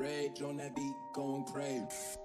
Rage on that beat, going crazy.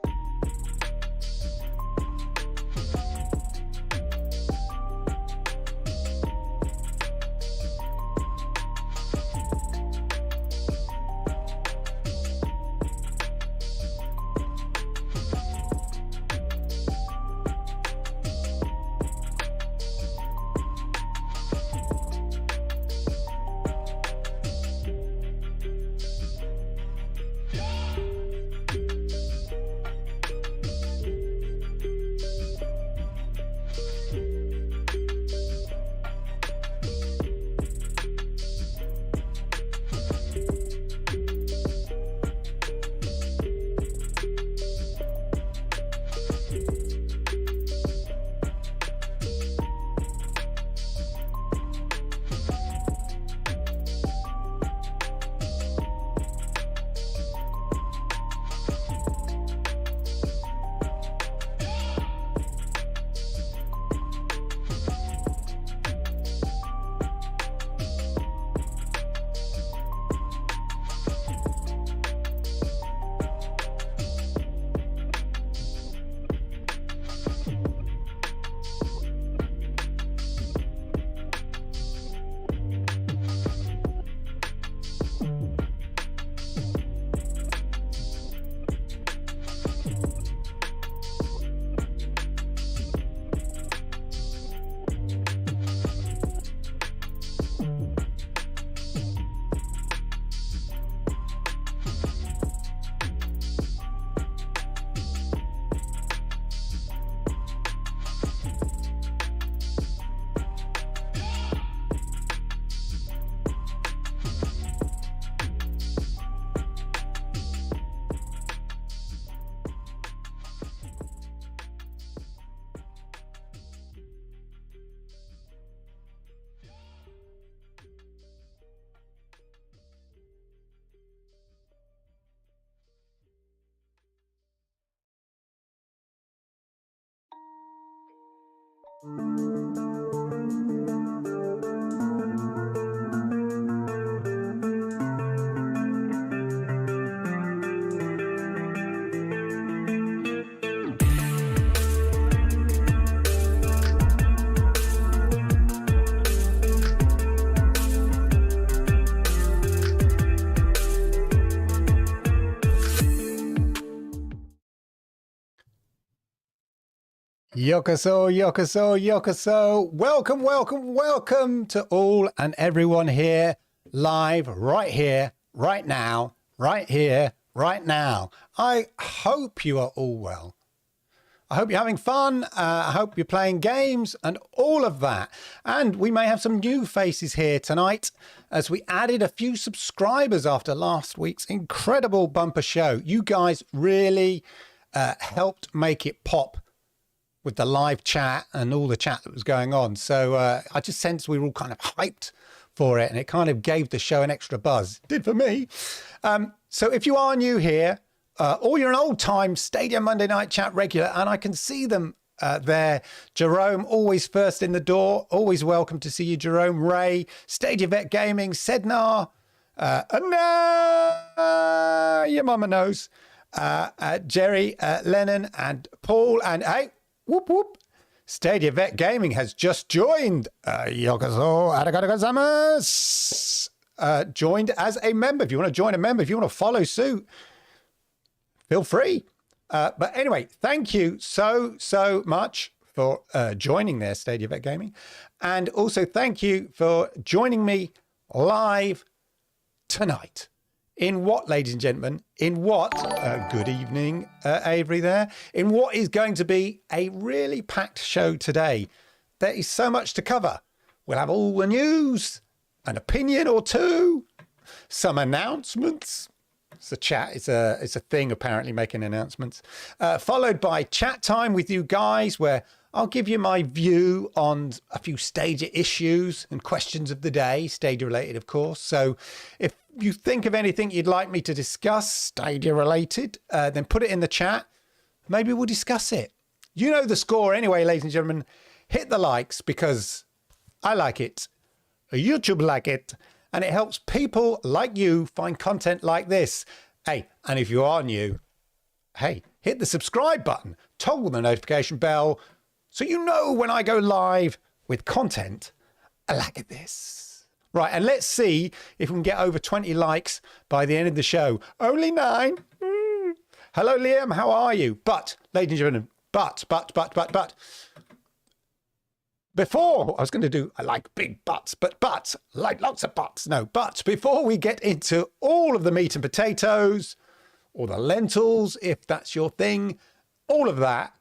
Yokoso, yokoso, yokoso. Welcome, welcome, welcome to all and everyone here, live, right here, right now, right here, right now. I hope you are all well. I hope you're having fun. I hope you're playing games and all of that. And we may have some new faces here tonight as we added a few subscribers after last week's incredible bumper show. You guys really helped make it pop with the live chat and all the chat that was going on. So I just sensed we were all kind of hyped for it, and it kind of gave the show an extra buzz. It did for me. So if you are new here, or you're an old-time Stadia Monday Night Chat regular, and I can see them there. Jerome, always first in the door. Always welcome to see you, Jerome. Ray, Stadia Vet Gaming, Sednar, Anna, your mama knows, Jerry, Lennon, and Paul, and hey, whoop whoop. Stadia Vet Gaming has just joined. Yokozo arigatou gozaimasu. Joined as a member. If you want to join a member, if you want to follow suit, feel free. But anyway, thank you so much for joining there, Stadia Vet Gaming. And also thank you for joining me live tonight. In what, ladies and gentlemen, in what, good evening, Avery there, in what is going to be a really packed show today. There is so much to cover. We'll have all the news, an opinion or two, some announcements. It's a chat, it's a thing apparently, making announcements. Followed by chat time with you guys, where I'll give you my view on a few Stadia issues and questions of the day, Stadia related, of course. So if you think of anything you'd like me to discuss, Stadia related, then put it in the chat. Maybe we'll discuss it. You know the score anyway, ladies and gentlemen. Hit the likes because I like it. YouTube like it. And it helps people like you find content like this. Hey, and if you are new, hey, hit the subscribe button, toggle the notification bell so you know when I go live with content like this. Right, and let's see if we can get over 20 likes by the end of the show. Only 9. Hello, Liam, how are you? But, ladies and gentlemen, but. Before, I was going to do, I like big butts, but, like lots of butts. No, but before we get into all of the meat and potatoes, or the lentils, if that's your thing, all of that,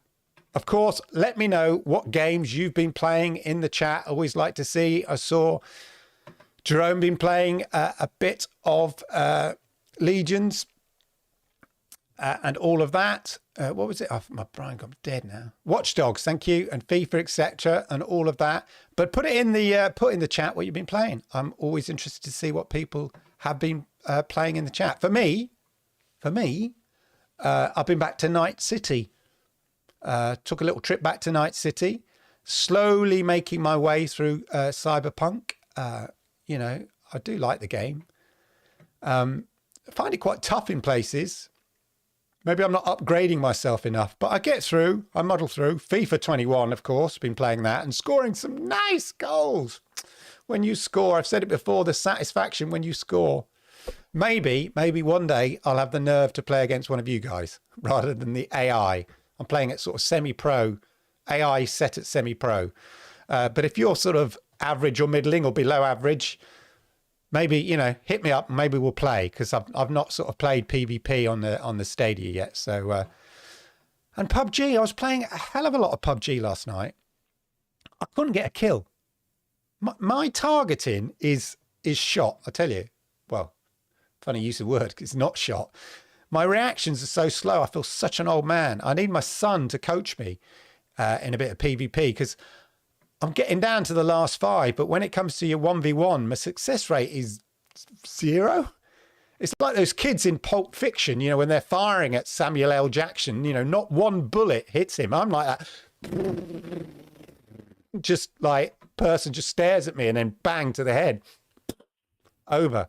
of course, let me know what games you've been playing in the chat. Always like to see. I saw Jerome been playing a bit of Legions and all of that. What was it? Oh, my brain got dead now. Watch Dogs, thank you, and FIFA, etc., and all of that. But put it in the chat what you've been playing. I'm always interested to see what people have been playing in the chat. For me, I've been back to Night City. Took a little trip back to Night City, slowly making my way through Cyberpunk. You know, I do like the game. I find it quite tough in places. Maybe I'm not upgrading myself enough, but I get through. I muddle through. FIFA 21, of course, been playing that and scoring some nice goals. When you score, I've said it before, the satisfaction when you score. Maybe one day I'll have the nerve to play against one of you guys rather than the AI. I'm playing at sort of semi-pro, AI set at semi-pro. But if you're sort of average or middling or below average, maybe, you know, hit me up and maybe we'll play, because I've not sort of played PvP on the Stadia yet. So, and PUBG, I was playing a hell of a lot of PUBG last night. I couldn't get a kill. My targeting is shot, I tell you. Well, funny use of word, 'cause it's not shot. My reactions are so slow. I feel such an old man. I need my son to coach me in a bit of PvP, because I'm getting down to the last 5. But when it comes to your 1v1, my success rate is 0. It's like those kids in Pulp Fiction, you know, when they're firing at Samuel L. Jackson, you know, not one bullet hits him. I'm like that. Just like person just stares at me and then bang to the head. Over.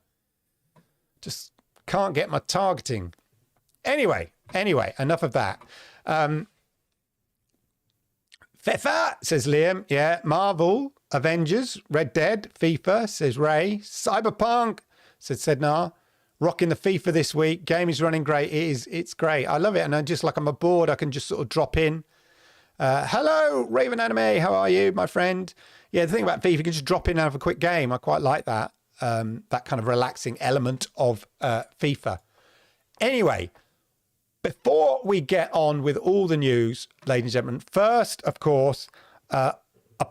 Just can't get my targeting. Anyway, enough of that. FIFA, says Liam. Yeah, Marvel, Avengers, Red Dead, FIFA, says Ray. Cyberpunk, said Sednar. Rocking the FIFA this week. Game is running great. It's great. I love it. And I'm just like, I'm bored, I can just sort of drop in. Hello, Raven Anime. How are you, my friend? Yeah, the thing about FIFA, you can just drop in and have a quick game. I quite like that. That kind of relaxing element of FIFA. Anyway, before we get on with all the news, ladies and gentlemen, first, of course, a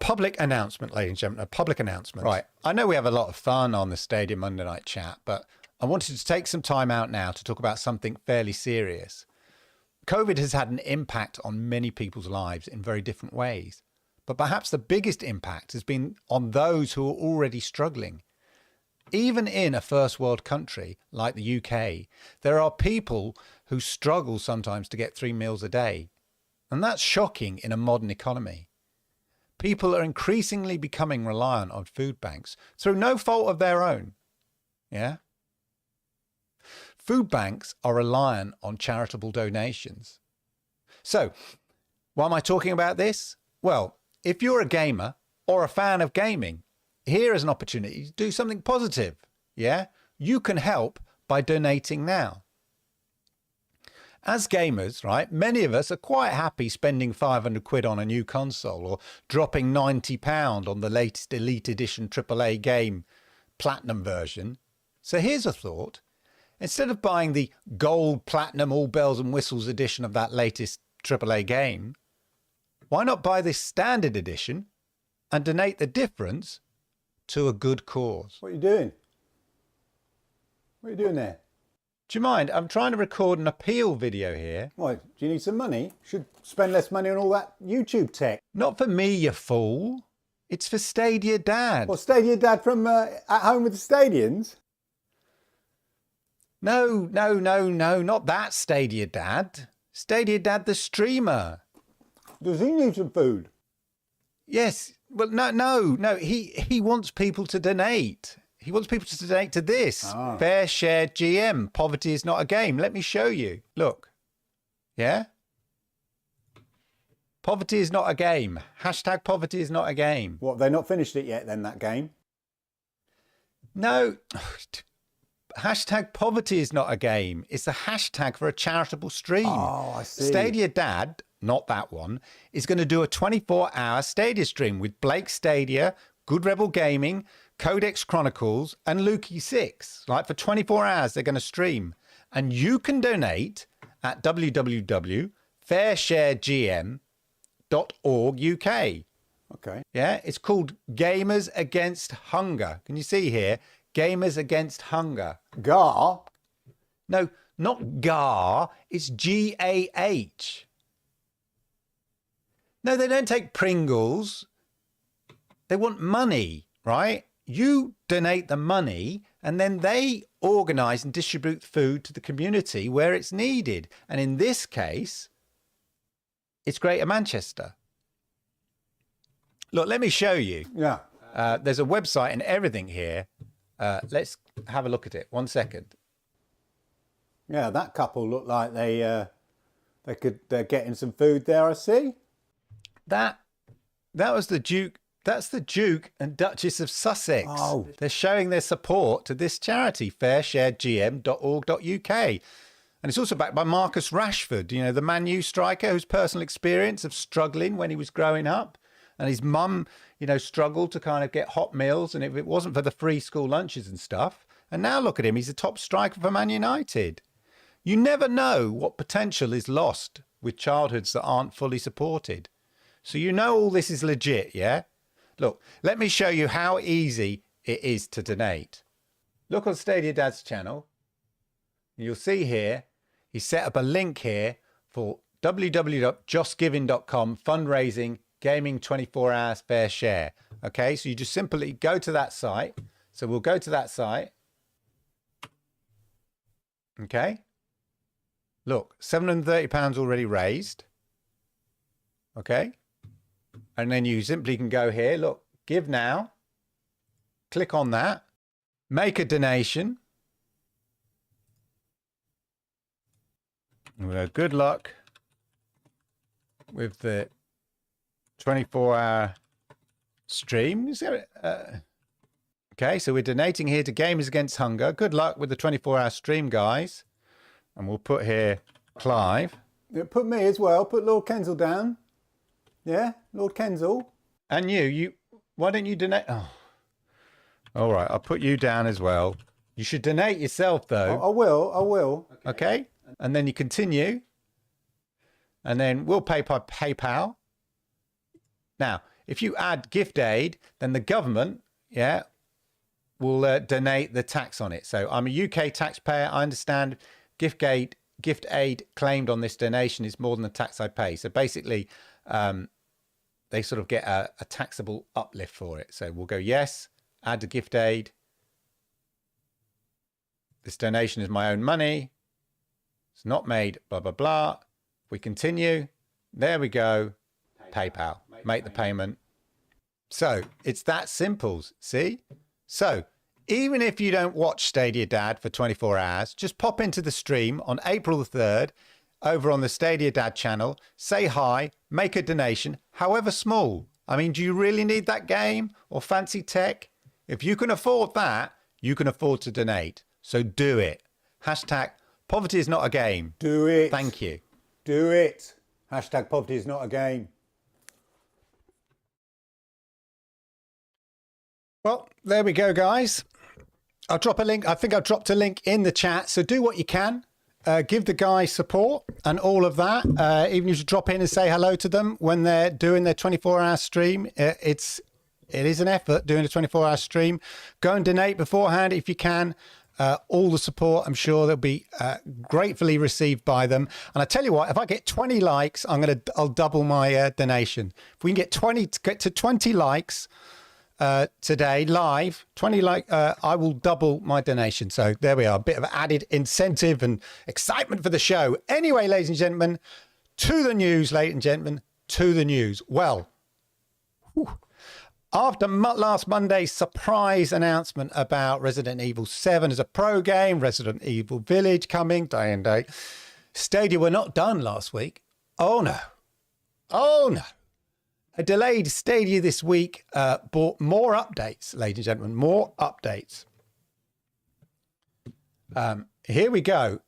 public announcement, ladies and gentlemen, a public announcement. Right. I know we have a lot of fun on the Stadia Monday Night Chat, but I wanted to take some time out now to talk about something fairly serious. COVID has had an impact on many people's lives in very different ways, but perhaps the biggest impact has been on those who are already struggling. Even in a first world country like the UK, there are people who struggle sometimes to get 3 meals a day. And that's shocking in a modern economy. People are increasingly becoming reliant on food banks through no fault of their own. Yeah? Food banks are reliant on charitable donations. So, why am I talking about this? Well, if you're a gamer or a fan of gaming, here is an opportunity to do something positive. Yeah? You can help by donating now. As gamers, right, many of us are quite happy spending 500 quid on a new console or dropping £90 on the latest Elite Edition AAA game, Platinum version. So here's a thought. Instead of buying the Gold, Platinum, all bells and whistles edition of that latest AAA game, why not buy this Standard Edition and donate the difference to a good cause? What are you doing? What are you doing there? Do you mind? I'm trying to record an appeal video here. Why, do you need some money? Should spend less money on all that YouTube tech. Not for me, you fool. It's for Stadia Dad. Well, Stadia Dad from At Home with the Stadians? No, not that Stadia Dad. Stadia Dad the streamer. Does he need some food? Yes. Well, no. He wants people to donate. He wants people to donate to this. Fair Share GM. Poverty is not a game. Let me show you. Look. Yeah? Poverty is not a game. Hashtag poverty is not a game. What, they've not finished it yet then, that game? No. Hashtag poverty is not a game. It's a hashtag for a charitable stream. Oh, I see. Stadia Dad, not that one, is going to do a 24-hour Stadia stream with Blake Stadia, Good Rebel Gaming, Codex Chronicles, and Lukey 6. Like for 24 hours, they're going to stream. And you can donate at www.fairsharegm.org.uk. Okay. Yeah, it's called Gamers Against Hunger. Can you see here? Gamers Against Hunger. GAR? No, not GAR. It's GAH. No, they don't take Pringles. They want money, right? You donate the money and then they organise and distribute food to the community where it's needed. And in this case, it's Greater Manchester. Look, let me show you. Yeah. There's a website and everything here. Let's have a look at it. 1 second. Yeah, that couple look like they're getting some food there, I see. That was the Duke. That's the Duke and Duchess of Sussex. Oh. They're showing their support to this charity, fairsharegm.org.uk. And it's also backed by Marcus Rashford, you know, the Man U striker whose personal experience of struggling when he was growing up. And his mum, you know, struggled to kind of get hot meals. And if it wasn't for the free school lunches and stuff. And now look at him. He's a top striker for Man United. You never know what potential is lost with childhoods that aren't fully supported. So you know all this is legit, yeah? Look, let me show you how easy it is to donate. Look on Stadia Dad's channel. You'll see here, he set up a link here for www.justgiving.com fundraising gaming 24 hours fair share. Okay, so you just simply go to that site. So we'll go to that site. Okay. Look, £730 already raised. Okay. And then you simply can go here, look, give now, click on that, make a donation. Well, good luck with the 24-hour stream. Okay, so we're donating here to Gamers Against Hunger. Good luck with the 24-hour stream, guys. And we'll put here Clive. Yeah, put me as well. Put Lord Kensal down. Yeah, Lord Kensal. And you, why don't you donate? Oh, all right, I'll put you down as well. You should donate yourself, though. I will. Okay, and then you continue. And then we'll pay by PayPal. Now, if you add gift aid, then the government, yeah, will donate the tax on it. So I'm a UK taxpayer. I understand gift aid claimed on this donation is more than the tax I pay. So basically, they sort of get a taxable uplift for it. So we'll go, yes, add to gift aid. This donation is my own money. It's not made, blah, blah, blah. If we continue, there we go. PayPal, make the payment. So it's that simple, see? So even if you don't watch Stadia Dad for 24 hours, just pop into the stream on April the 3rd over on the Stadia Dad channel, say hi, make a donation, however small. I mean, do you really need that game or fancy tech? If you can afford that, you can afford to donate. So do it. Hashtag poverty is not a game. Do it. Thank you. Do it. Hashtag poverty is not a game. Well, there we go, guys. I'll drop a link. I think I've dropped a link in the chat. So do what you can. Give the guys support and all of that. Even if you drop in and say hello to them when they're doing their 24-hour stream. It is an effort doing a 24-hour stream. Go and donate beforehand if you can. All the support, I'm sure, they'll be gratefully received by them. And I tell you what, if I get 20 likes, I'll double my donation. If we can get to 20 likes today live, 20 I will double my donation. So there we are, a bit of added incentive and excitement for the show. Anyway, ladies and gentlemen, to the news, ladies and gentlemen, to the news. Well, after last Monday's surprise announcement about Resident Evil 7 as a pro game, Resident Evil Village coming day and date, Stadia were not done last week. Oh no. Oh no. A delayed Stadia this week brought more updates, ladies and gentlemen, more updates. Here we go.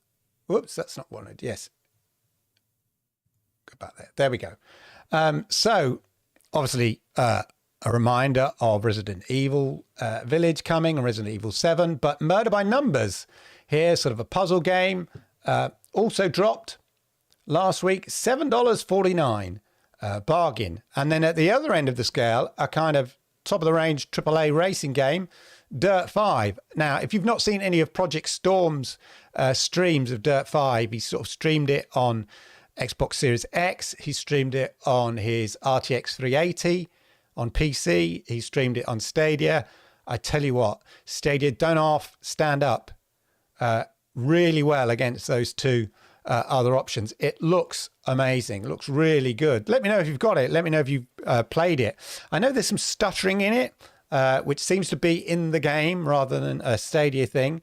Whoops, that's not one. Yes. Go back there. There we go. So, obviously, a reminder of Resident Evil Village coming and Resident Evil 7, but Murder by Numbers here, sort of a puzzle game, also dropped last week, $7.49, bargain. And then at the other end of the scale, a kind of top-of-the-range AAA racing game, Dirt 5. Now, if you've not seen any of Project Storm's streams of Dirt 5, he sort of streamed it on Xbox Series X. He streamed it on his RTX 380 on PC. He streamed it on Stadia. I tell you what, Stadia don't stand up really well against those two other options. It looks amazing. It looks really good. Let me know if you've got it. Let me know if you've played it. I know there's some stuttering in it, which seems to be in the game rather than a Stadia thing.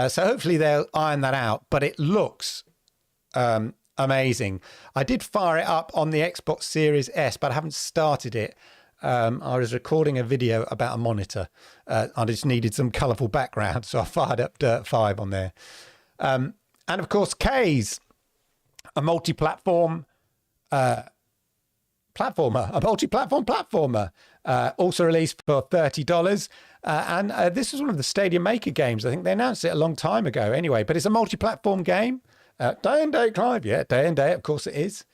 So hopefully they'll iron that out. But it looks amazing. I did fire it up on the Xbox Series S, but I haven't started it. I was recording a video about a monitor. I just needed some colourful background, so I fired up Dirt 5 on there. And of course, Kaze, a multi-platform platformer, also released for $30. And this is one of the Stadia Maker games. I think they announced it a long time ago anyway, but it's a multi-platform game. Day and date, Clive. Yeah, day and date, of course it is.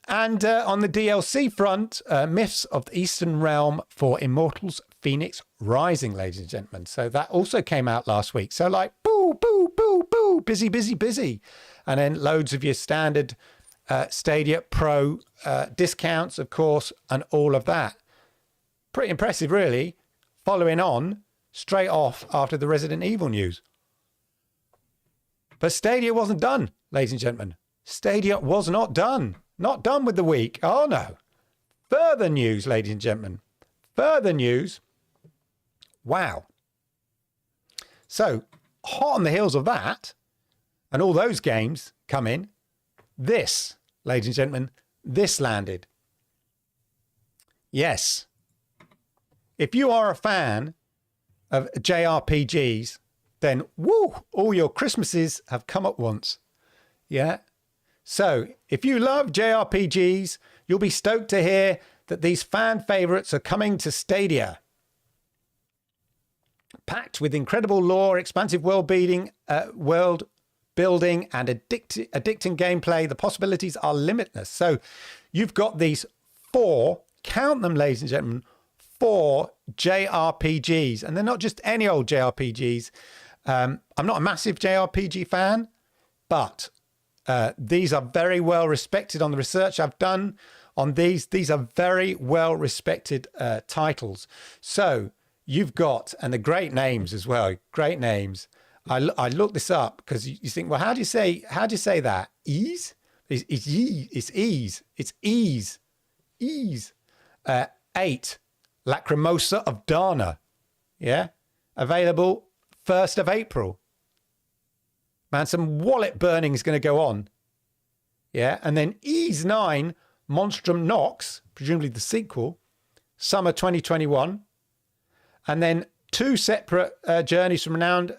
And on the DLC front, Myths of the Eastern Realm for Immortals Phoenix Rising, ladies and gentlemen. So that also came out last week. So like, boo, boo, boo, boo, busy, busy, busy. And then loads of your standard Stadia Pro discounts, of course, and all of that. Pretty impressive, really, following on straight off after the Resident Evil news. But Stadia wasn't done, ladies and gentlemen. Stadia was not done. Not done with the week. Oh, no. Further news, ladies and gentlemen. Further news. Wow. So, hot on the heels of that, and all those games come in, this, ladies and gentlemen, this landed. Yes. If you are a fan of JRPGs, then woo, all your Christmases have come at once. Yeah. So if you love JRPGs, you'll be stoked to hear that these fan favorites are coming to Stadia. Packed with incredible lore, expansive world building, and addicting gameplay, the possibilities are limitless. So you've got these 4, count them, ladies and gentlemen, 4 JRPGs. And they're not just any old JRPGs. I'm not a massive JRPG fan, but these are very well respected on the research I've done on these. These are very well respected titles. So you've got, and the great names as well, great names. I looked this up because you think, well, how do you say that? Ease? It's ease. It's ease. Ease. 8, Lacrimosa of Dana. Yeah. Available 1st of April. Man, some wallet burning is going to go on. Yeah. And then Ease 9, Monstrum Nox, presumably the sequel, summer 2021. And then 2 separate journeys from renowned.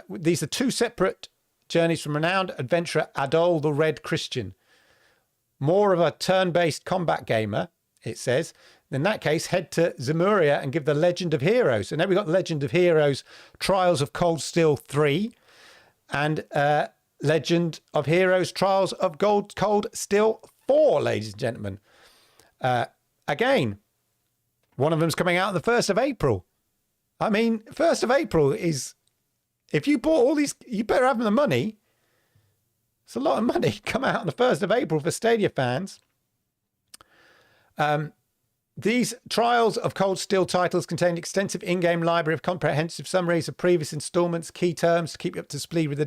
These are 2 separate journeys from renowned adventurer Adol the Red Christian. More of a turn-based combat gamer, it says. In that case, head to Zemuria and give the Legend of Heroes. So now we've got Legend of Heroes, Trials of Cold Steel 3, and Legend of Heroes, Trials of Cold Steel 4, ladies and gentlemen. Again, one of them's coming out on the 1st of April. I mean, 1st of April is, if you bought all these, you better have the money. It's a lot of money come out on the 1st of April for Stadia fans. These Trials of Cold Steel titles contain extensive in-game library of comprehensive summaries of previous installments, key terms to keep you up to speed with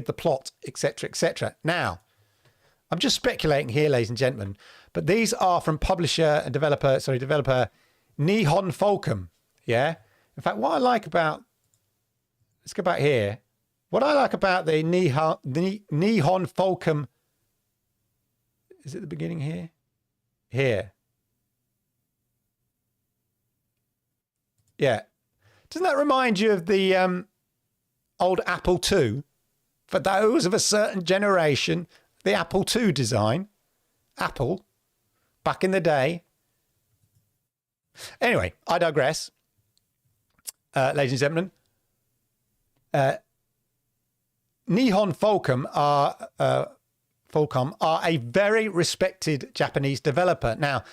the plot, etc., etc. Now, I'm just speculating here, ladies and gentlemen, but these are from developer Nihon Folcom. Yeah. In fact, what I like about, let's go back here. What I like about the Nihon Folcom, is it the beginning here? Here. Yeah. Doesn't that remind you of the old Apple II? For those of a certain generation, the Apple II design. Apple, back in the day. Anyway, I digress. Ladies and gentlemen, Nihon Folcom are a very respected Japanese developer. Now,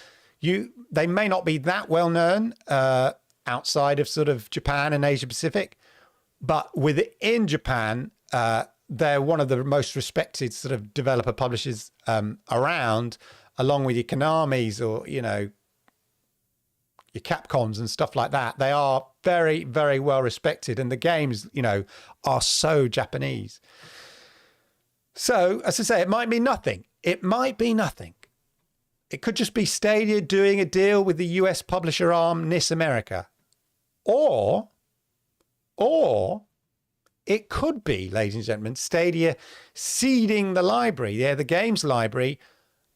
they may not be that well known outside of sort of Japan and Asia Pacific, but within Japan, they're one of the most respected sort of developer publishers around, along with your Konamis or, you know, your Capcoms and stuff like that. They are very, very well respected, and the games, you know, are so Japanese. So, as I say, it might be nothing. It might be nothing. It could just be Stadia doing a deal with the US publisher arm, NIS America. Or it could be, ladies and gentlemen, Stadia seeding the library. Yeah, the games library,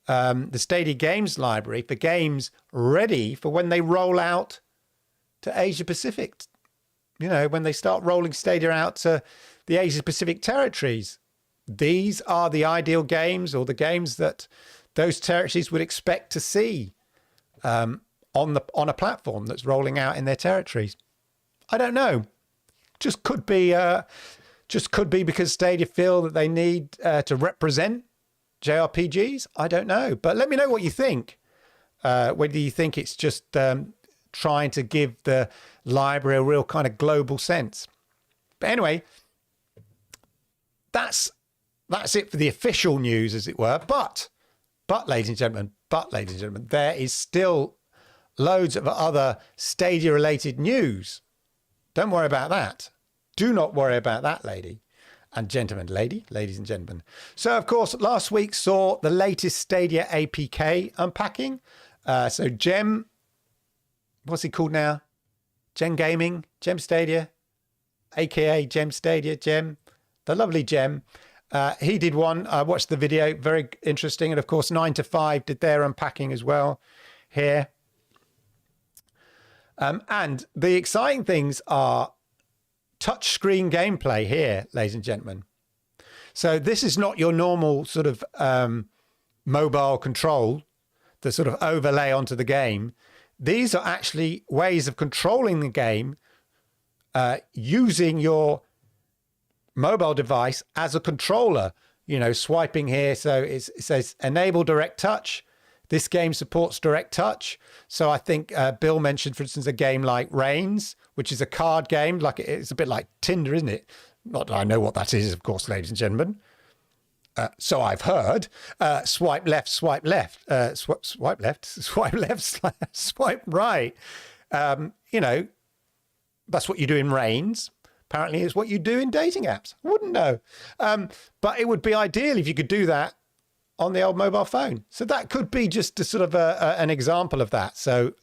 the Stadia games library for games ready for when they roll out to Asia Pacific. You know, when they start rolling Stadia out to the Asia Pacific territories. These are the ideal games, or the games that those territories would expect to see on a platform that's rolling out in their territories. I don't know. Just could be because Stadia feel that they need to represent JRPGs. I don't know, but let me know what you think. Whether you think it's just trying to give the library a real kind of global sense. But anyway, that's it for the official news, as it were. But ladies and gentlemen, there is still loads of other Stadia-related news. Don't worry about that. Do not worry about that, ladies and gentlemen. So, of course, last week saw the latest Stadia APK unpacking. So Gem, what's he called now? Gem Gaming, Gem Stadia, aka Gem Stadia, Gem, the lovely Gem. He did one. I watched the video, very interesting. And of course, 9 to 5 did their unpacking as well here. And the exciting things are touchscreen gameplay here, ladies and gentlemen. So this is not your normal sort of mobile control, the sort of overlay onto the game. These are actually ways of controlling the game using your mobile device as a controller, you know, swiping here. So it says enable direct touch. This game supports direct touch. So I think Bill mentioned, for instance, a game like Reigns, which is a card game. Like it's a bit like Tinder, isn't it? Not that I know what that is, of course, ladies and gentlemen. So I've heard. Swipe left, swipe left. Swipe left, swipe left, swipe right. You know, that's what you do in Reigns. Apparently it's what you do in dating apps. I wouldn't know. But it would be ideal if you could do that on the old mobile phone. So that could be just a sort of an example of that. So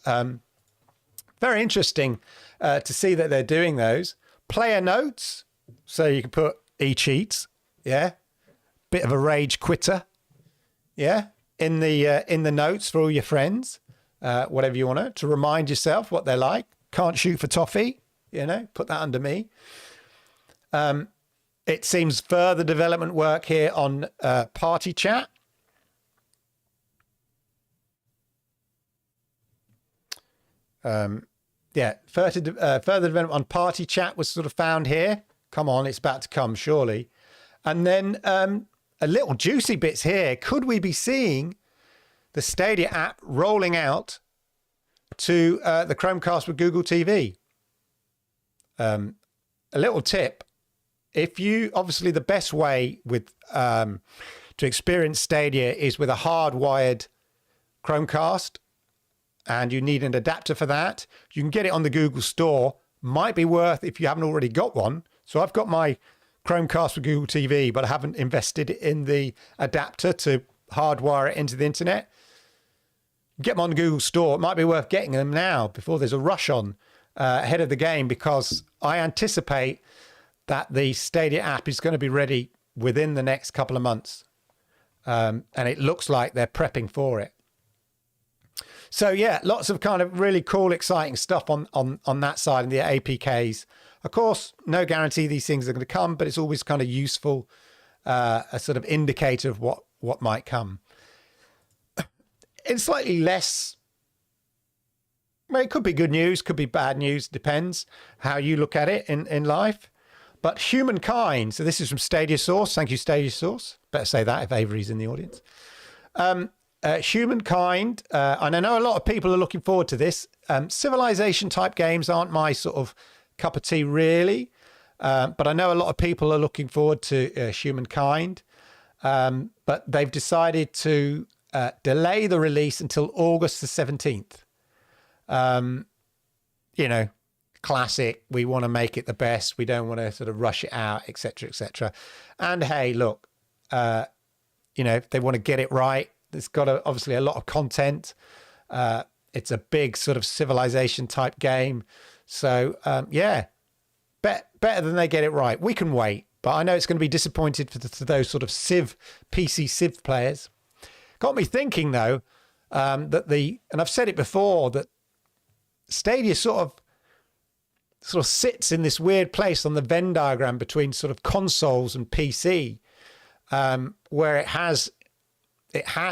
very interesting to see that they're doing those. Player notes. So you can put e-cheats. Yeah. Bit of a rage quitter. Yeah. In the notes for all your friends. Whatever you want to remind yourself what they're like. Can't shoot for toffee. You know, put that under me. It seems further development work here on party chat. Yeah, further development on party chat was sort of found here. Come on, it's about to come, surely. And then a little juicy bits here. Could we be seeing the Stadia app rolling out to the Chromecast with Google TV? A little tip. If you, obviously the best way with to experience Stadia is with a hardwired Chromecast, and you need an adapter for that. You can get it on the Google Store. Might be worth if you haven't already got one. So I've got my Chromecast with Google TV, but I haven't invested in the adapter to hardwire it into the internet. get them on the Google Store. It might be worth getting them now before there's a rush on ahead of the game, because I anticipate that the Stadia app is going to be ready within the next couple of months. And it looks like they're prepping for it. So yeah, lots of kind of really cool, exciting stuff on that side and the APKs. Of course, no guarantee these things are going to come, but it's always kind of useful, a sort of indicator of what might come. It's slightly less, well, it could be good news, could be bad news, depends how you look at it in life. But Humankind, so this is from Stadia Source. Thank you, Stadia Source. Better say that if Avery's in the audience. Humankind, and I know a lot of people are looking forward to this. Civilization type games aren't my sort of cup of tea, really. But I know a lot of people are looking forward to Humankind. But they've decided to delay the release until August the 17th. You know, classic. We want to make it the best. We don't want to sort of rush it out, etc., etc. And hey, look, you know, if they want to get it right, it's got obviously a lot of content. It's a big sort of civilization type game. So yeah, better than they get it right. We can wait, but I know it's going to be disappointed for those sort of PC Civ players. Got me thinking though, that and I've said it before, that Stadia sort of sits in this weird place on the Venn diagram between sort of consoles and PC, where it has,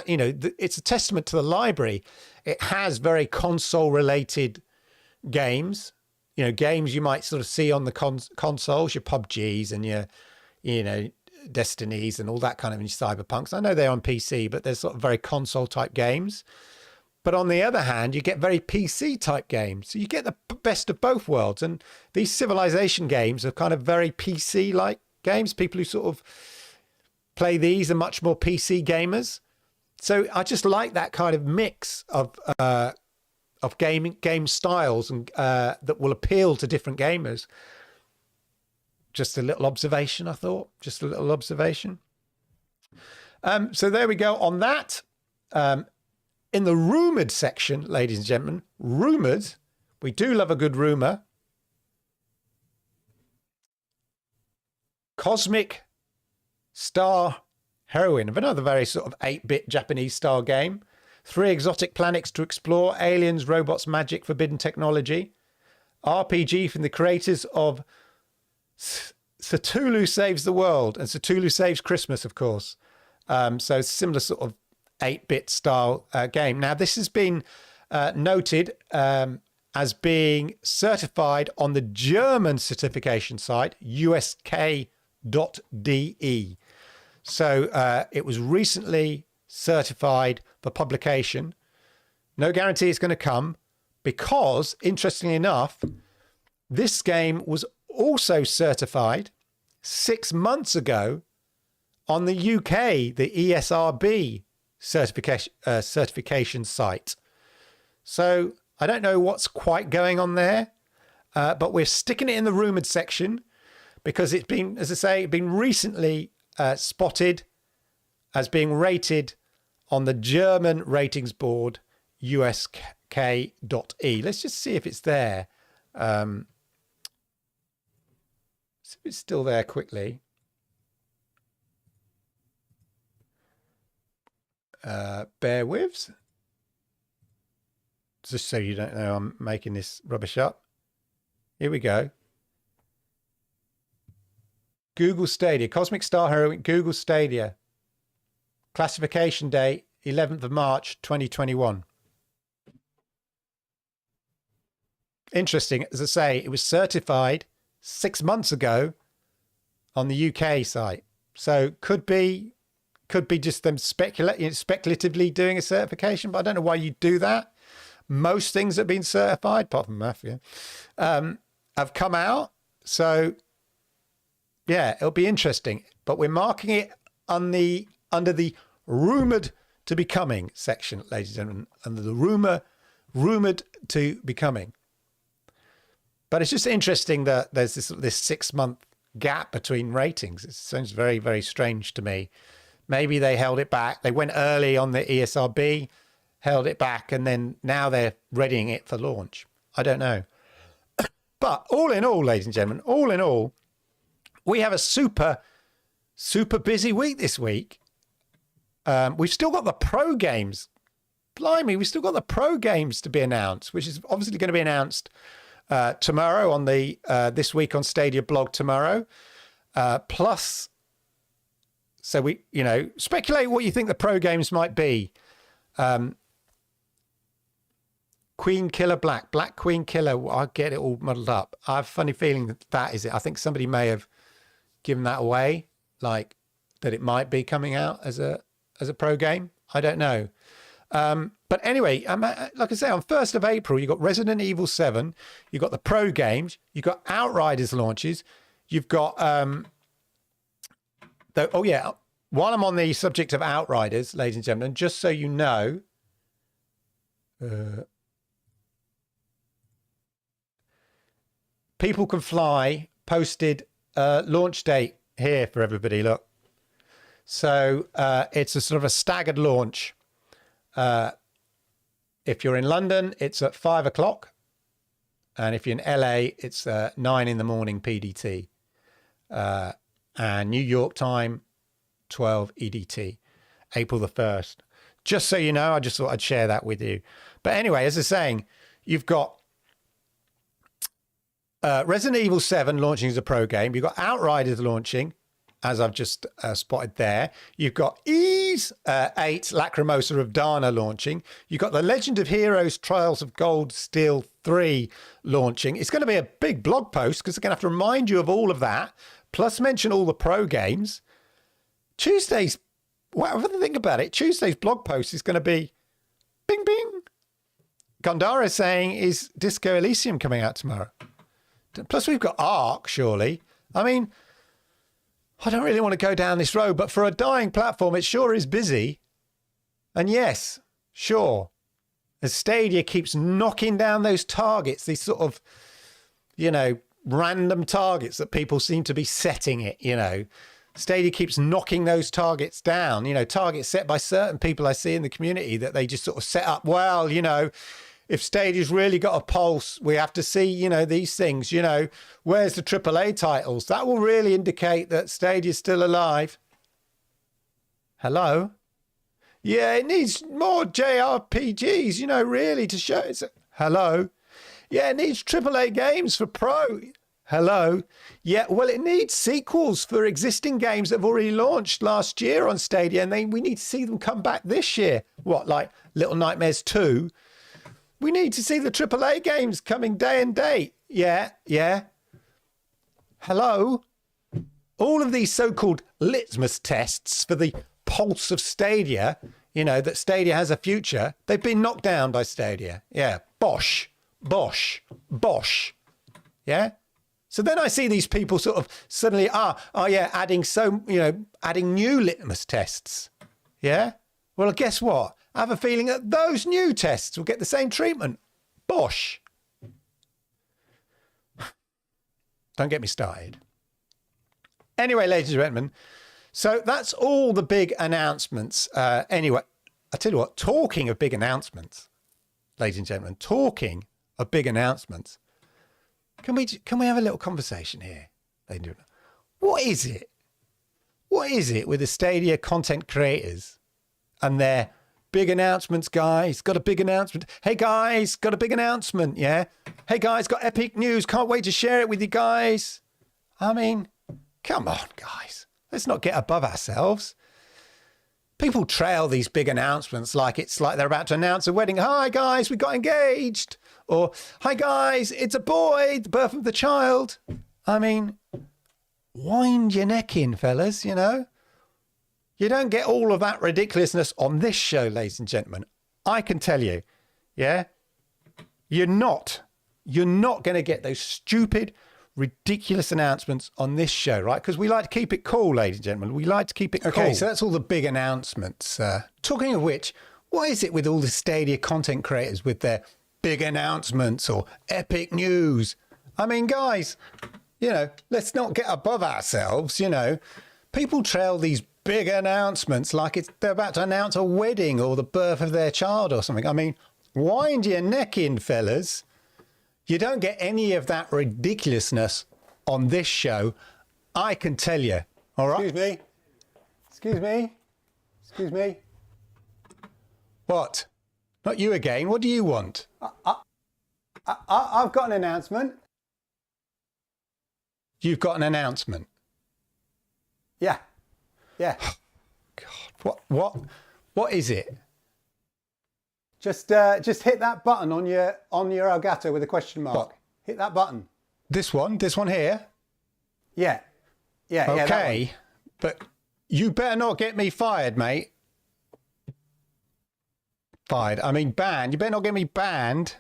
you know, it's a testament to the library. It has very console related games, you know, games you might sort of see on the consoles, your PUBGs and your, you know, Destinies and all that kind of Cyberpunks. I know they're on PC, but they're sort of very console type games. But on the other hand, you get very PC type games. So you get the best of both worlds. And these civilization games are kind of very PC like games. People who sort of play these are much more PC gamers. So I just like that kind of mix of game styles and that will appeal to different gamers. Just a little observation, I thought. Just a little observation. So there we go on that. In the rumoured section, ladies and gentlemen, rumoured, we do love a good rumour. Cosmic Star Heroine, of another very sort of 8-bit Japanese style game. 3 exotic planets to explore, aliens, robots, magic, forbidden technology. RPG from the creators of Cthulhu Saves the World and Cthulhu Saves Christmas, of course. So similar sort of 8-bit style game. Now, this has been noted as being certified on the German certification site, usk.de. So it was recently certified for publication. No guarantee it's going to come, because, interestingly enough, this game was also certified 6 months ago on the UK, the ESRB certification site. So I don't know what's quite going on there, but we're sticking it in the rumoured section because it's been, as I say, been recently spotted as being rated on the German ratings board, usk.e. Let's just see if it's there. See if it's still there quickly. Bear with. Just so you don't know I'm making this rubbish up. Here we go. Google Stadia. Cosmic Star Heroine, Google Stadia. Classification date, 11th of March, 2021. Interesting. As I say, it was certified 6 months ago on the UK site. So could be just them speculatively doing a certification, but I don't know why you do that. Most things that have been certified, apart from Mafia, have come out. So yeah, it'll be interesting. But we're marking it under the rumoured to be coming section, ladies and gentlemen, under the rumoured to be coming. But it's just interesting that there's this 6 month gap between ratings. It sounds very, very strange to me. Maybe they held it back. They went early on the ESRB, held it back, and then now they're readying it for launch. I don't know. But all in all, ladies and gentlemen, all in all, we have a super busy week this week. We've still got the pro games. Blimey, we've still got the pro games to be announced, which is obviously going to be announced tomorrow on the This Week on Stadia blog tomorrow. Plus, so we, speculate what you think the pro games might be. Queen Killer Black Queen Killer. I get it all muddled up. I have a funny feeling that is it. I think somebody may have given that away, like that it might be coming out as a pro game. I don't know. But anyway, like I say, on 1st of April, you've got Resident Evil 7, you've got the pro games, you've got Outriders launches, you've got while I'm on the subject of Outriders, ladies and gentlemen, just so you know, People Can Fly posted launch date here for everybody. Look, so it's a sort of a staggered launch. If you're in London, it's at 5 o'clock, and if you're in LA, it's 9 in the morning PDT, and New York time 12 EDT, April the 1st. Just so you know, I just thought I'd share that with you. But anyway, as I was saying, you've got Resident Evil 7 launching as a pro game. You've got Outriders launching, as I've just spotted there. You've got Ys 8 Lacrimosa of Dana launching. You've got The Legend of Heroes Trials of Gold Steel 3 launching. It's going to be a big blog post because they're going to have to remind you of all of that, plus mention all the pro games. Tuesday's, whatever you think about it, Tuesday's blog post is going to be bing, bing. Gondara is saying, is Disco Elysium coming out tomorrow? Plus we've got Ark, surely. I mean, I don't really want to go down this road, but for a dying platform, it sure is busy. And yes, sure, as Stadia keeps knocking down those targets, these sort of, random targets that people seem to be setting it, Stadia keeps knocking those targets down, targets set by certain people I see in the community that they just sort of set up. Well, if Stadia's really got a pulse, we have to see, these things, where's the AAA titles? That will really indicate that Stadia's still alive. Hello? Yeah, it needs more JRPGs, really to show it's hello? Yeah, it needs AAA games for pro. Hello? Yeah, well, it needs sequels for existing games that have already launched last year on Stadia, and we need to see them come back this year. What, like Little Nightmares 2? We need to see the AAA games coming day and date. Yeah. Hello? All of these so-called litmus tests for the pulse of Stadia, that Stadia has a future, they've been knocked down by Stadia. Yeah. Bosh. Yeah? So then I see these people sort of suddenly, adding new litmus tests. Yeah? Well, guess what? I have a feeling that those new tests will get the same treatment. Bosh. Don't get me started. Anyway, ladies and gentlemen, so that's all the big announcements. Anyway, I tell you what, talking of big announcements, ladies and gentlemen, talking of big announcements, can we have a little conversation here, ladies and gentlemen? What is it? What is it with the Stadia content creators and their big announcements, guys? Got a big announcement. Hey, guys, got a big announcement, yeah? Hey, guys, got epic news. Can't wait to share it with you guys. I mean, come on, guys. Let's not get above ourselves. People trail these big announcements like it's like they're about to announce a wedding. Hi, guys, we got engaged. Or, hi, guys, it's a boy, the birth of the child. I mean, wind your neck in, fellas, You don't get all of that ridiculousness on this show, ladies and gentlemen. I can tell you, yeah? You're not going to get those stupid, ridiculous announcements on this show, right? Because we like to keep it cool, ladies and gentlemen. We like to keep it cool. Okay, so that's all the big announcements. Talking of which, what is it with all the Stadia content creators with their big announcements or epic news? I mean, guys, let's not get above ourselves, People trail these big announcements like they're about to announce a wedding or the birth of their child or something. I mean, wind your neck in, fellas. You don't get any of that ridiculousness on this show, I can tell you. All right? Excuse me. What? Not you again. What do you want? I've got an announcement. You've got an announcement? Yeah. God, what is it? Just hit that button on your Elgato with a question mark. What? Hit that button. This one here? Yeah. Okay, but you better not get me fired, mate. Fired. I mean banned. You better not get me banned.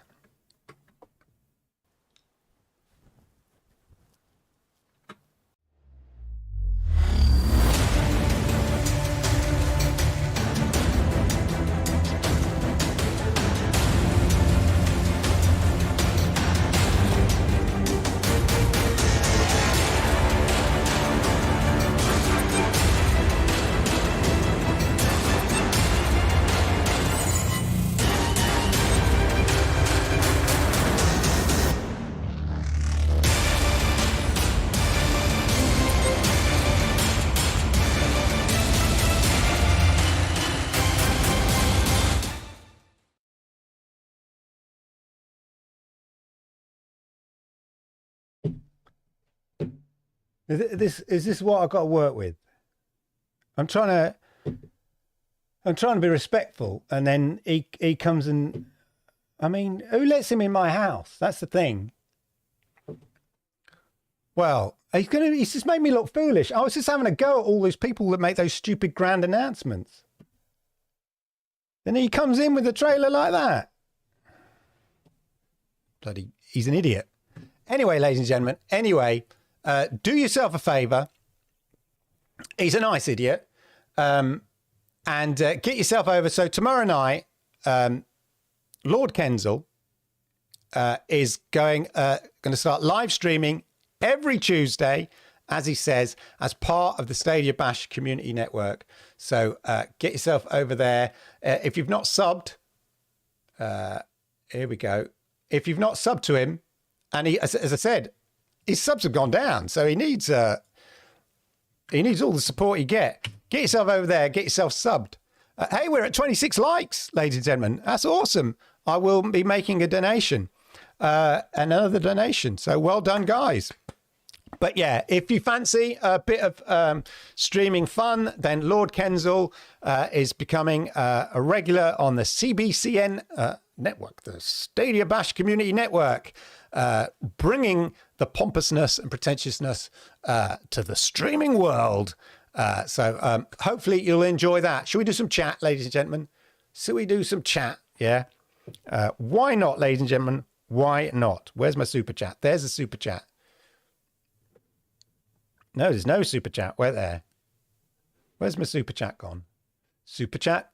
Is this what I've got to work with? I'm trying to be respectful, and then he comes and, I mean, who lets him in my house? That's the thing. Well, he's just made me look foolish. I was just having a go at all those people that make those stupid grand announcements. Then he comes in with a trailer like that. Bloody, he's an idiot. Anyway, ladies and gentlemen, do yourself a favour. He's a nice idiot. And get yourself over. So tomorrow night, Lord Kensal is going to start live streaming every Tuesday, as he says, as part of the Stadia Bash community network. So get yourself over there. If you've not subbed, here we go. If you've not subbed to him, and he, as I said, his subs have gone down, so he needs all the support he get. Get yourself over there, get yourself subbed. Hey, we're at 26 likes, ladies and gentlemen. That's awesome. I will be making a donation, another donation. So well done, guys. But yeah, if you fancy a bit of streaming fun, then Lord Kensal is becoming a regular on the CBCN network, the Stadia Bash Community Network, bringing the pompousness and pretentiousness to the streaming world. So hopefully you'll enjoy that. Should we do some chat, ladies and gentlemen? Should we do some chat? Yeah. Why not, ladies and gentlemen? Why not? Where's my super chat? There's a super chat. No, there's no super chat. Where there? Where's my super chat gone? Super chat?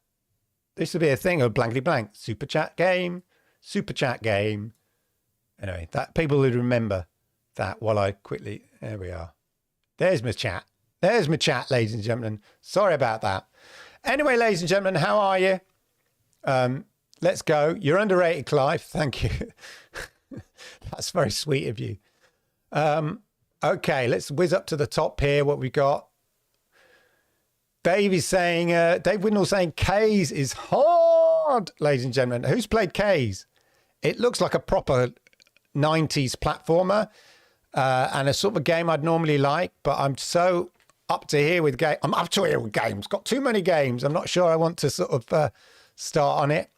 This will be a thing of blankety blank. Super chat game. Super chat game. Anyway, that people would remember that while I quickly... There we are. There's my chat. There's my chat, ladies and gentlemen. Sorry about that. Anyway, ladies and gentlemen, how are you? Let's go. You're underrated, Clive. Thank you. That's very sweet of you. Okay, let's whiz up to the top here. What we got? Dave is saying, Dave Windle saying, Kaze is hard, ladies and gentlemen. Who's played Kaze? It looks like a proper 90s platformer and a sort of a game I'd normally like, but I'm so up to here with games. I'm up to here with games. Got too many games. I'm not sure I want to sort of start on it.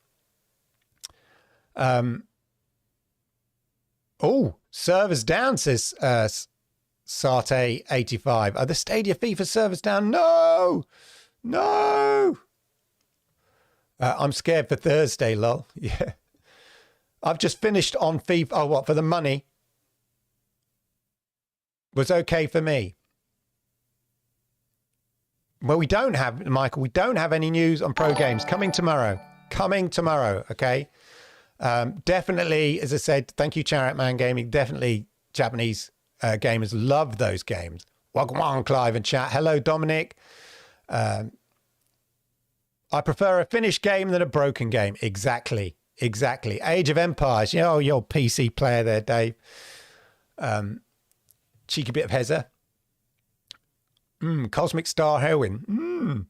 Oh, servers down, says Sarte85. Are the Stadia FIFA servers down? No. I'm scared for Thursday, lol. Yeah. I've just finished on FIFA. Oh, what, for the money? Was okay for me. Well, we don't have, Michael, we don't have any news on pro games. Coming tomorrow, okay? Definitely, as I said, thank you, Chariot Man Gaming. Definitely Japanese gamers love those games. Welcome on, Clive and chat. Hello, Dominic. I prefer a finished game than a broken game. Exactly. Age of Empires. You know, your PC player there, Dave. Cheeky bit of Heza. Cosmic Star Heroine.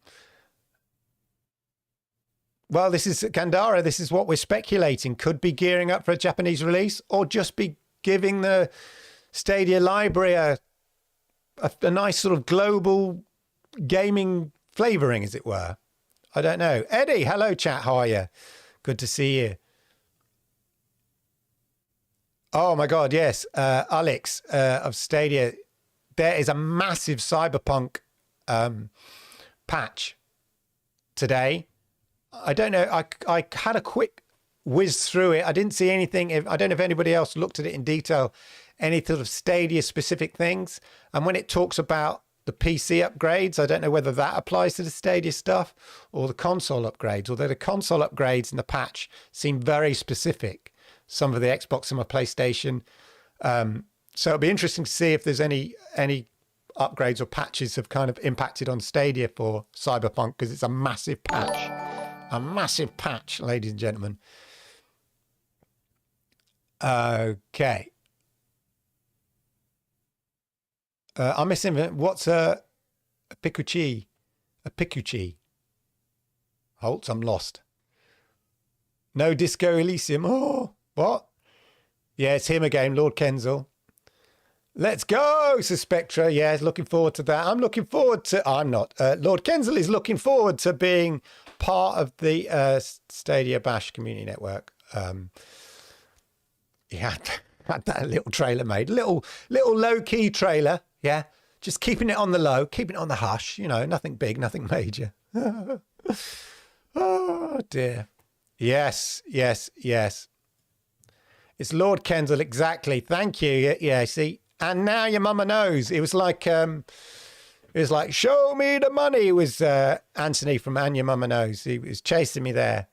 Well, this is Kandara. This is what we're speculating. Could be gearing up for a Japanese release, or just be giving the Stadia library a nice sort of global gaming flavouring, as it were. I don't know. Eddie, hello, chat. How are you? Good to see you. Oh, my God, yes. Alex of Stadia. There is a massive Cyberpunk patch today. I don't know. I had a quick whiz through it. I didn't see anything. I don't know if anybody else looked at it in detail, any sort of Stadia specific things. And when it talks about the PC upgrades, I don't know whether that applies to the Stadia stuff or the console upgrades, although the console upgrades in the patch seem very specific. Some of the Xbox and my PlayStation. So it'll be interesting to see if there's any upgrades or patches have kind of impacted on Stadia for Cyberpunk, because it's a massive patch. A massive patch, ladies and gentlemen. Okay. I'm missing. What's a Pikuchi? A Pikuchi. Holtz, I'm lost. No Disco Elysium. Oh, what? Yeah, it's him again, Lord Kensal. Let's go, says Spectra. Yeah, looking forward to that. I'm looking forward to... I'm not. Lord Kensal is looking forward to being part of the Stadia Bash community network. He had that little trailer made. Little low-key trailer, yeah? Just keeping it on the low, keeping it on the hush. You know, nothing big, nothing major. Oh, dear. Yes. It's Lord Kensal, exactly. Thank you. Yeah, see... And now your mama knows. It was like, show me the money. It was Anthony from And Your Mama Knows. He was chasing me there.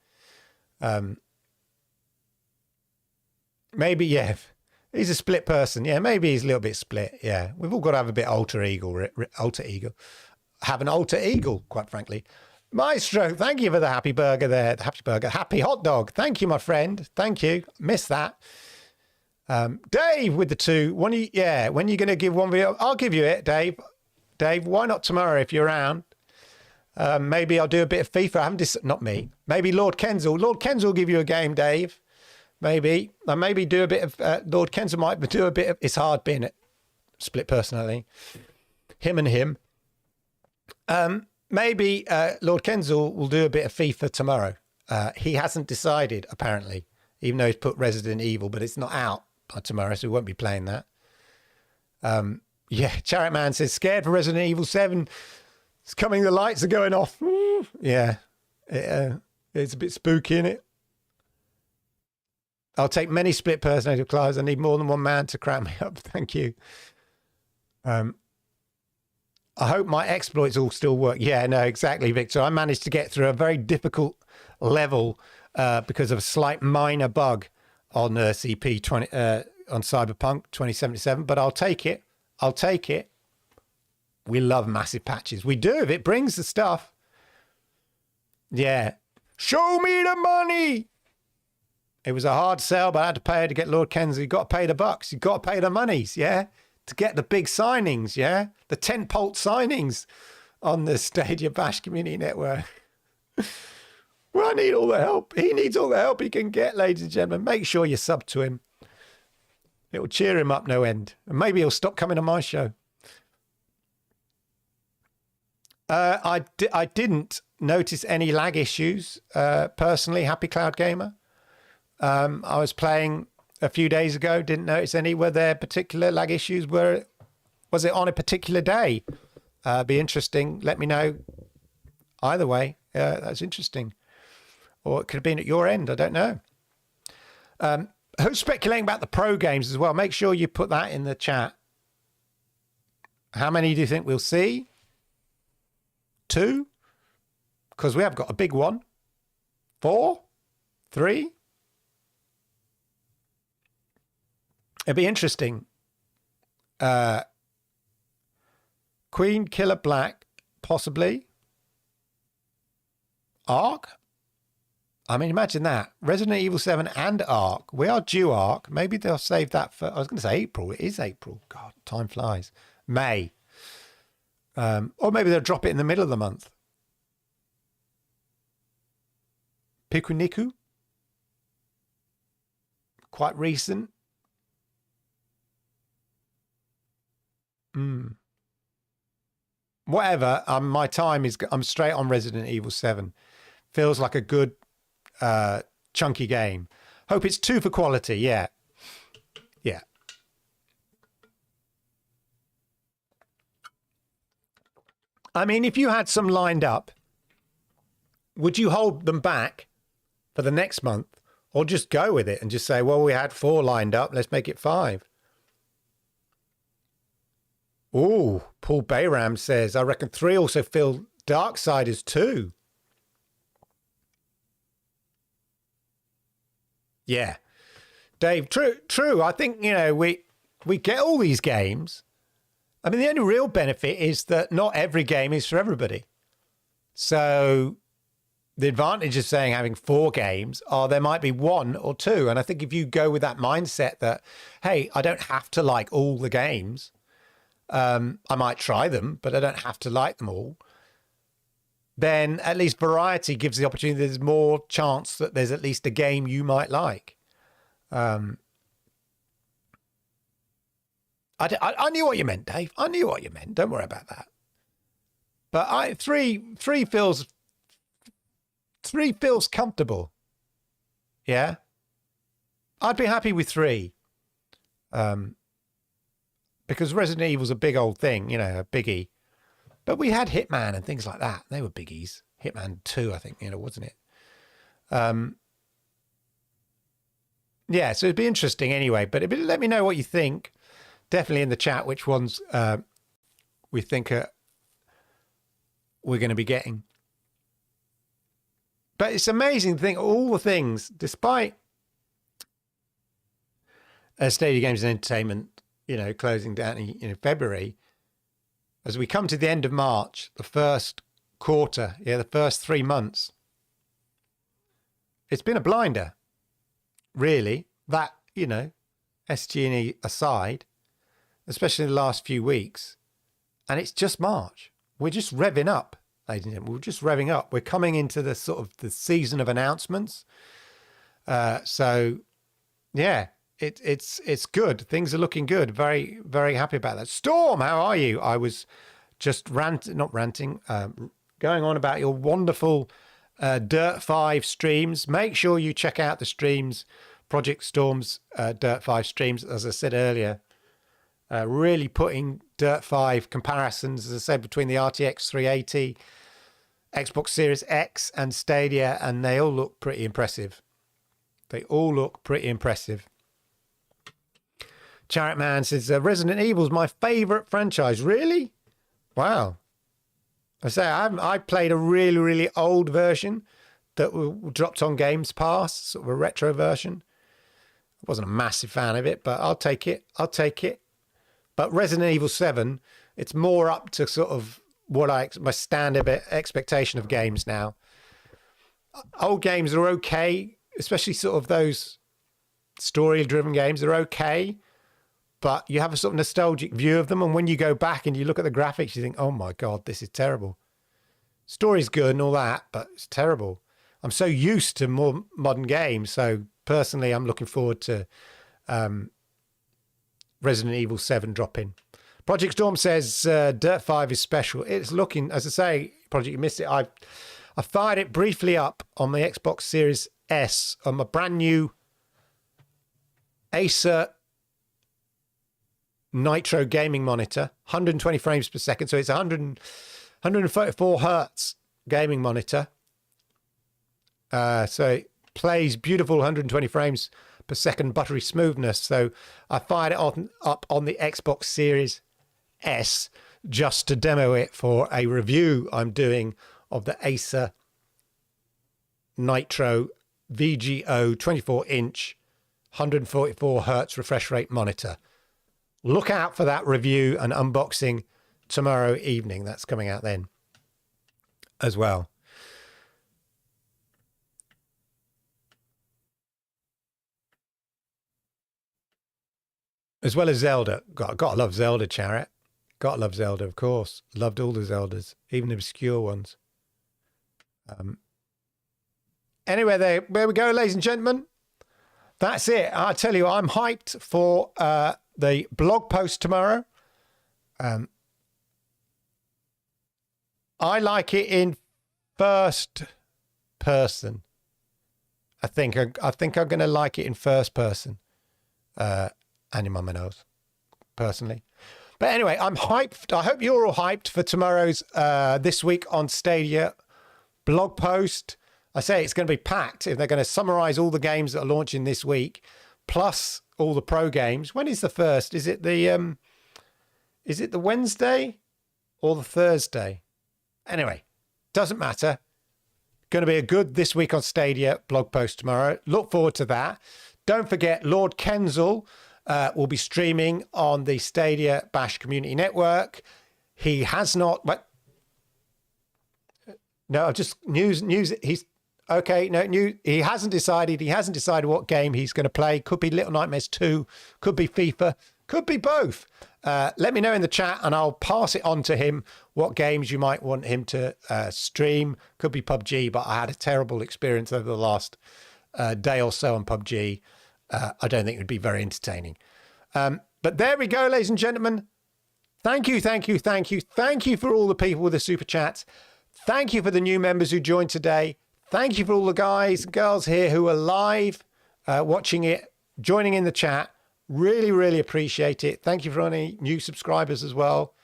Maybe, yeah. He's a split person. Yeah, maybe he's a little bit split. Yeah, we've all got to have a bit alter ego. Have an alter ego, quite frankly. Maestro, thank you for the happy burger there. The happy burger. Happy hot dog. Thank you, my friend. Thank you. Missed that. Dave with the two. When are you going to give one video? I'll give you it, Dave. Dave, why not tomorrow if you're around? Maybe I'll do a bit of FIFA. I haven't not me. Maybe Lord Kensal. Lord Kensal will give you a game, Dave. Maybe. I maybe do a bit of Lord Kensal might do a bit of... It's hard being a split personality. Him and him. Maybe Lord Kensal will do a bit of FIFA tomorrow. He hasn't decided, apparently, even though he's put Resident Evil, but it's not out by tomorrow, so we won't be playing that. Yeah, Chariot Man says, scared for Resident Evil 7. It's coming, the lights are going off. Yeah, it's a bit spooky, isn't it? I'll take many split personality clients. I need more than one man to cram me up. Thank you. I hope my exploits all still work. Yeah, no, exactly, Victor. I managed to get through a very difficult level because of a slight minor bug on CP20 on Cyberpunk 2077. But I'll take it. We love massive patches. We do if it brings the stuff. Yeah. Show me the money. It was a hard sell, but I had to pay to get Lord Kensal. You got to pay the bucks. You got to pay the monies, yeah? To get the big signings, yeah? The tentpole signings on the Stadia Bash Community Network. Well, I need all the help. He needs all the help he can get, ladies and gentlemen. Make sure you sub to him. It will cheer him up no end. And maybe he'll stop coming on my show. I didn't notice any lag issues, personally. Happy Cloud Gamer. I was playing a few days ago, didn't notice any. Were there particular lag issues? Was it on a particular day? Be interesting. Let me know. Either way, that's interesting. Or it could have been at your end. I don't know. Who's speculating about the pro games as well? Make sure you put that in the chat. How many do you think we'll see? 2? Because we have got a big one. 4? 3? It'd be interesting. Queen Killer Black, possibly. Ark? I mean, imagine that. Resident Evil 7 and Ark. We are due Ark. Maybe they'll save that for, I was going to say April. It is April. God, time flies. May. Or maybe they'll drop it in the middle of the month. Pikuniku? Quite recent. Whatever. My time is, I'm straight on Resident Evil 7. Feels like a good, chunky game. Hope it's 2 for quality. Yeah. Yeah. I mean, if you had some lined up, would you hold them back for the next month, or just go with it and just say, well, we had 4 lined up, let's make it 5? Ooh, Paul Bayram says, I reckon 3 also feel Darksiders 2. Yeah. Dave, true. I think, you know, we get all these games. I mean, the only real benefit is that not every game is for everybody. So the advantage of saying having 4 games are there might be 1 or 2. And I think if you go with that mindset that, hey, I don't have to like all the games. I might try them, but I don't have to like them all. Then at least variety gives the opportunity. There's more chance that there's at least a game you might like. I knew what you meant, Dave. I knew what you meant. Don't worry about that. But three feels comfortable. Yeah. I'd be happy with 3. Because Resident Evil's a big old thing, you know, a biggie. But we had Hitman and things like that. They were biggies. Hitman 2, I think, you know, wasn't it? Yeah, so it'd be interesting anyway. But let me know what you think. Definitely in the chat, which ones we think we're going to be getting. But it's amazing to think all the things, despite Stadia Games and Entertainment, you know, closing down in February, as we come to the end of March, the first quarter, the first 3 months, it's been a blinder, really. That, you know, SG&E aside, especially in the last few weeks, and it's just March. We're just revving up, ladies and gentlemen. We're just revving up. We're coming into the sort of the season of announcements. So, yeah. It's good. Things are looking good. Very, very happy about that. Storm, how are you? I was just going on about your wonderful Dirt 5 streams. Make sure you check out the streams, Project Storm's Dirt 5 streams, as I said earlier. Really putting Dirt 5 comparisons, as I said, between the RTX 380, Xbox Series X and Stadia, and they all look pretty impressive. Chariot Man says, Resident Evil's my favourite franchise. Really? Wow. I played a really, really old version that dropped on Games Pass, sort of a retro version. I wasn't a massive fan of it, but I'll take it. But Resident Evil 7, it's more up to sort of what my standard expectation of games now. Old games are okay, especially sort of those story-driven games. They're okay. But you have a sort of nostalgic view of them. And when you go back and you look at the graphics, you think, oh my God, this is terrible. Story's good and all that, but it's terrible. I'm so used to more modern games. So personally, I'm looking forward to Resident Evil 7 dropping. Project Storm says Dirt 5 is special. It's looking, as I say, Project, you missed it. I fired it briefly up on the Xbox Series S on my brand new Acer Nitro gaming monitor, 120 frames per second. So it's 134 hertz gaming monitor. So it plays beautiful 120 frames per second buttery smoothness. So I fired it up on the Xbox Series S just to demo it for a review I'm doing of the Acer Nitro VGO 24-inch 144 hertz refresh rate monitor. Look out for that review and unboxing tomorrow evening. That's coming out then as well. As well as Zelda. Gotta love Zelda, Chariot. Gotta love Zelda, of course. Loved all the Zeldas, even the obscure ones. Anyway, there we go, ladies and gentlemen. That's it. I tell you, I'm hyped for the blog post tomorrow. I like it in first person. I think I'm going to like it in first person. And your mama knows, personally. But anyway, I'm hyped. I hope you're all hyped for tomorrow's This Week on Stadia blog post. I say it's going to be packed. If they're going to summarize all the games that are launching this week, plus all the pro games. When is the first? Is it the Wednesday or the Thursday? Anyway, doesn't matter. Going to be a good This Week on Stadia blog post tomorrow. Look forward to that. Don't forget, Lord Kensal will be streaming on the Stadia Bash Community Network. He has not, but no, just news. He's okay. No, he hasn't decided. He hasn't decided what game he's going to play. Could be Little Nightmares 2. Could be FIFA. Could be both. Let me know in the chat and I'll pass it on to him what games you might want him to stream. Could be PUBG, but I had a terrible experience over the last day or so on PUBG. I don't think it would be very entertaining. But there we go, ladies and gentlemen. Thank you for all the people with the super chats. Thank you for the new members who joined today. Thank you for all the guys and girls here who are live, watching it, joining in the chat. Really, really appreciate it. Thank you for any new subscribers as well.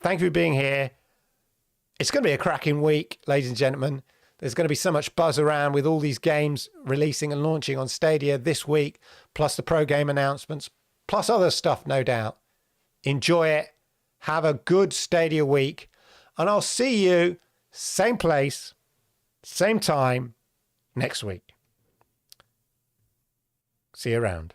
Thank you for being here. It's going to be a cracking week, ladies and gentlemen. There's going to be so much buzz around with all these games releasing and launching on Stadia this week, plus the pro game announcements, plus other stuff, no doubt. Enjoy it. Have a good Stadia week. And I'll see you same place, same time next week. See you around.